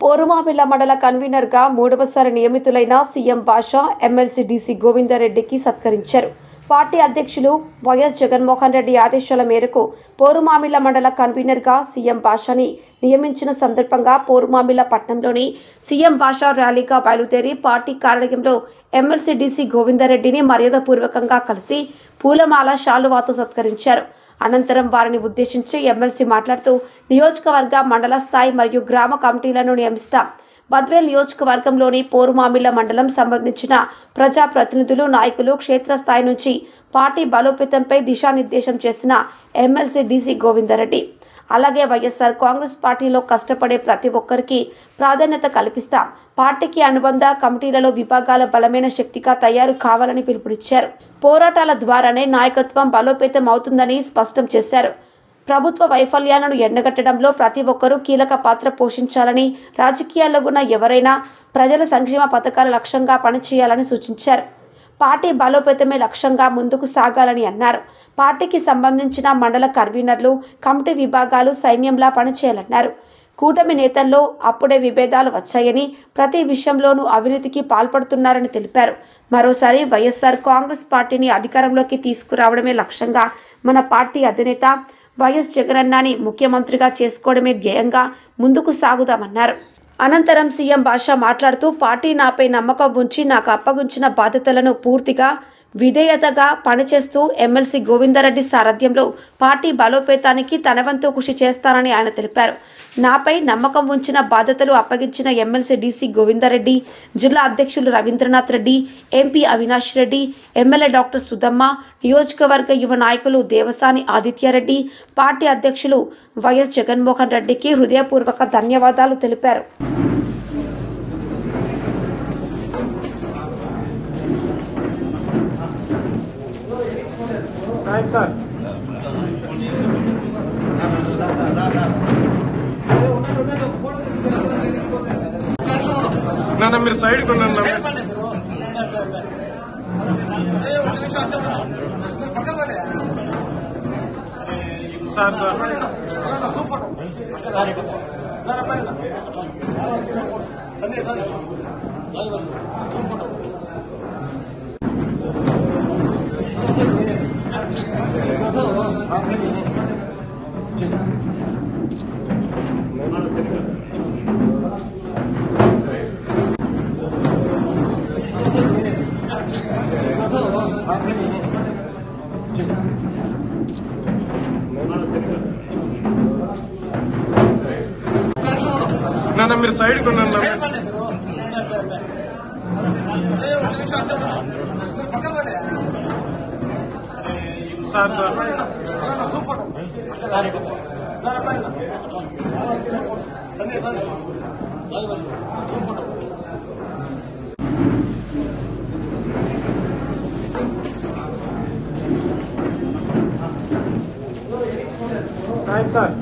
పోరుమామిళ్ల మండల కన్వీనర్ గా మూడవసారి నియమితులైన సీఎం భాషా ఎమ్మెల్సీ డీసీ గోవిందరెడ్డికి సత్కరించారు. పార్టీ అధ్యక్షులు వైఎస్ జగన్మోహన్ రెడ్డి ఆదేశాల మేరకు పోరుమామిళ్ల మండల కన్వీనర్ గా సీఎం భాషాని నియమించిన సందర్భంగా పోరుమామిళ్ల పట్టణంలోని సీఎం భాషా ర్యాలీగా బయలుదేరి పార్టీ కార్యాలయంలో ఎమ్మెల్సీ డీసీ గోవిందరెడ్డిని మర్యాదపూర్వకంగా కలిసి పూలమాల శాలువాతో సత్కరించారు. అనంతరం వారిని ఉద్దేశించి ఎమ్మెల్సీ మాట్లాడుతూ నియోజకవర్గ మండల స్థాయి మరియు గ్రామ కమిటీలను నియమిస్తాం. బద్వేల్ నియోజకవర్గంలోని పోరుమామిళ్ల మండలం సంబంధించిన ప్రజాప్రతినిధులు, నాయకులు క్షేత్రస్థాయి నుంచి పార్టీ బలోపేతంపై దిశానిర్దేశం చేసిన ఎమ్మెల్సీ డీసీ గోవిందరెడ్డి, అలాగే వైఎస్ఆర్ కాంగ్రెస్ పార్టీలో కష్టపడే ప్రతి ఒక్కరికి ప్రాధాన్యత కల్పిస్తాం. పార్టీకి అనుబంధ కమిటీలలో విభాగాల బలమైన శక్తిగా తయారు కావాలని పిలుపునిచ్చారు. పోరాటాల ద్వారానే నాయకత్వం బలోపేతం అవుతుందని స్పష్టం చేశారు. ప్రభుత్వ వైఫల్యాలను ఎండగట్టడంలో ప్రతి ఒక్కరూ కీలక పాత్ర పోషించాలని, రాజకీయాల్లో ఉన్న ఎవరైనా ప్రజల సంక్షేమ పథకాల లక్ష్యంగా పనిచేయాలని సూచించారు. పార్టీ బలోపేతమే లక్ష్యంగా ముందుకు సాగాలని అన్నారు. పార్టీకి సంబంధించిన మండల కన్వీనర్లు, కమిటీ విభాగాలు సైన్యంలా పనిచేయాలన్నారు. కూటమి నేతల్లో అప్పుడే విభేదాలు వచ్చాయని, ప్రతి విషయంలోనూ అవినీతికి పాల్పడుతున్నారని తెలిపారు. మరోసారి వైఎస్ఆర్ కాంగ్రెస్ పార్టీని అధికారంలోకి తీసుకురావడమే లక్ష్యంగా మన పార్టీ అధినేత వైఎస్ జగనన్నని ముఖ్యమంత్రిగా చేసుకోవడమే ధ్యేయంగా ముందుకు సాగుదామన్నారు. అనంతరం సీఎం భాషా మాట్లాడుతూ పార్టీ నాపై నమ్మకం ఉంచి నాకు అప్పగించిన బాధ్యతలను పూర్తిగా విధేయతగా పనిచేస్తూ ఎమ్మెల్సీ గోవిందరెడ్డి సారథ్యంలో పార్టీ బలోపేతానికి తన వంతు కృషి చేస్తానని ఆయన తెలిపారు. నాపై నమ్మకం ఉంచిన బాధ్యతలు అప్పగించిన ఎమ్మెల్సీ డీసీ గోవిందరెడ్డి, జిల్లా అధ్యక్షులు Ravindranath Reddy, MP Avinash Reddy, MLA doctor Sudhamma, నియోజకవర్గ యువ నాయకులు దేవసాని ఆదిత్యారెడ్డి, పార్టీ అధ్యక్షులు వైఎస్ జగన్మోహన్ రెడ్డికి హృదయపూర్వక ధన్యవాదాలు తెలిపారు. నాన్న మీరు సైడ్కి ఉండండి. సార్ సార్ నాన్న మీరు సైడ్కి ఉండండి. Sir sir sir